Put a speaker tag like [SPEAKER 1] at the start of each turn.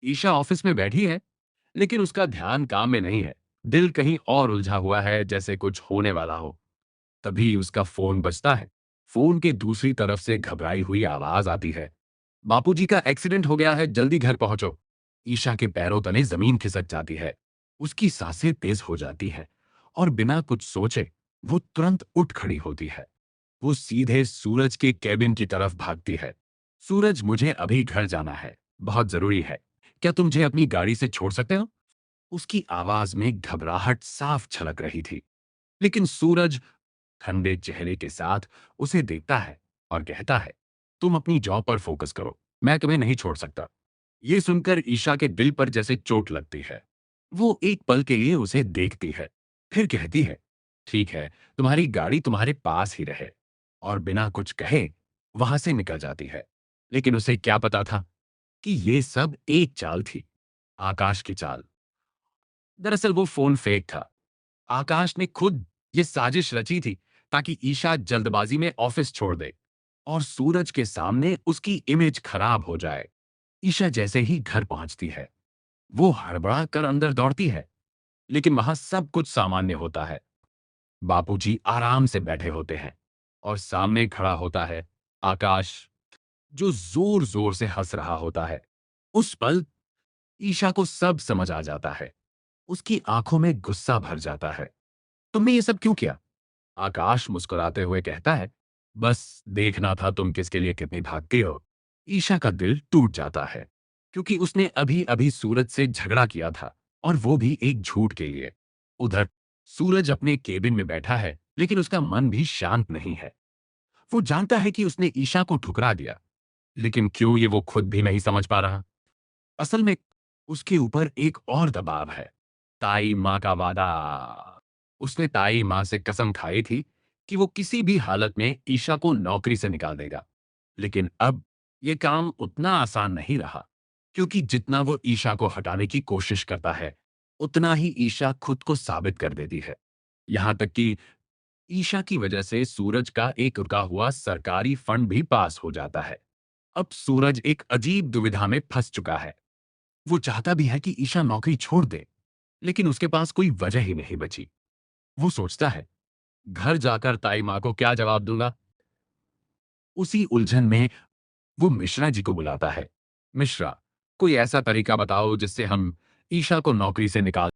[SPEAKER 1] Isha office में बैठी है, लेकिन उसका ध्यान काम में नहीं है। दिल कहीं और उलझा हुआ है, जैसे कुछ होने वाला हो। तभी उसका फोन बजता है। फोन के दूसरी तरफ से घबराई हुई आवाज आती है। बापूजी का एक्सीडेंट हो गया है, जल्दी घर पहुंचो। ईशा के पैरों तले जमीन खिसक जाती है। उसकी सांसें तेज हो जाती है और बिना कुछ सोचे वो तुरंत उठ खड़ी होती है। वो सीधे सूरज के केबिन की तरफ भागती है। सूरज, मुझे अभी घर जाना है, बहुत जरूरी है। क्या तुम मुझे अपनी गाड़ी से छोड़ सकते हो? उसकी आवाज में घबराहट साफ झलक रही थी। लेकिन सूरज ठंडे चेहरे के साथ उसे देखता है और कहता है, तुम अपनी जॉब पर फोकस करो, मैं तुम्हें नहीं छोड़ सकता। ये सुनकर ईशा के दिल पर जैसे चोट लगती है। वो एक पल के लिए उसे देखती है, फिर कहती है, ठीक है, तुम्हारी गाड़ी तुम्हारे पास ही रहे। और बिना कुछ कहे वहां से निकल जाती है। लेकिन उसे क्या पता था कि ये सब एक चाल थी, आकाश की चाल। दरअसल वो फोन फेक था। आकाश ने खुद ये साजिश रची थी ताकि ईशा जल्दबाजी में ऑफिस छोड़ दे और सूरज के सामने उसकी इमेज खराब हो जाए। ईशा जैसे ही घर पहुंचती है, वो हड़बड़ा कर अंदर दौड़ती है, लेकिन वहां सब कुछ सामान्य होता है। बापूजी आराम से बैठे होते हैं और सामने खड़ा होता है आकाश, जो जोर जोर से हंस रहा होता है। उस पल ईशा को सब समझ आ जाता है। उसकी आंखों में गुस्सा भर जाता है। तुमने ये सब क्यों किया? आकाश मुस्कुराते हुए कहता है, बस देखना था तुम किसके लिए कितनी भागती हो। ईशा का दिल टूट जाता है, क्योंकि उसने अभी अभी सूरज से झगड़ा किया था, और वो भी एक झूठ के लिए। उधर सूरज अपने केबिन में बैठा है, लेकिन उसका मन भी शांत नहीं है। वो जानता है कि उसने ईशा को ठुकरा दिया, लेकिन क्यों, ये वो खुद भी नहीं समझ पा रहा। असल में उसके ऊपर एक और दबाव है, ताई माँ का वादा। उसने ताई माँ से कसम खाई थी कि वो किसी भी हालत में ईशा को नौकरी से निकाल देगा। लेकिन अब ये काम उतना आसान नहीं रहा, क्योंकि जितना वो ईशा को हटाने की कोशिश करता है, उतना ही ईशा खुद को साबित कर देती है। यहां तक कि ईशा की वजह से सूरज का एक रुका हुआ सरकारी फंड भी पास हो जाता है। अब सूरज एक अजीब दुविधा में फंस चुका है। वो चाहता भी है कि ईशा नौकरी छोड़ दे, लेकिन उसके पास कोई वजह ही नहीं बची। वो सोचता है, घर जाकर ताई माँ को क्या जवाब दूंगा। उसी उलझन में वो मिश्रा जी को बुलाता है। मिश्रा, कोई ऐसा तरीका बताओ जिससे हम ईशा को नौकरी से निकाल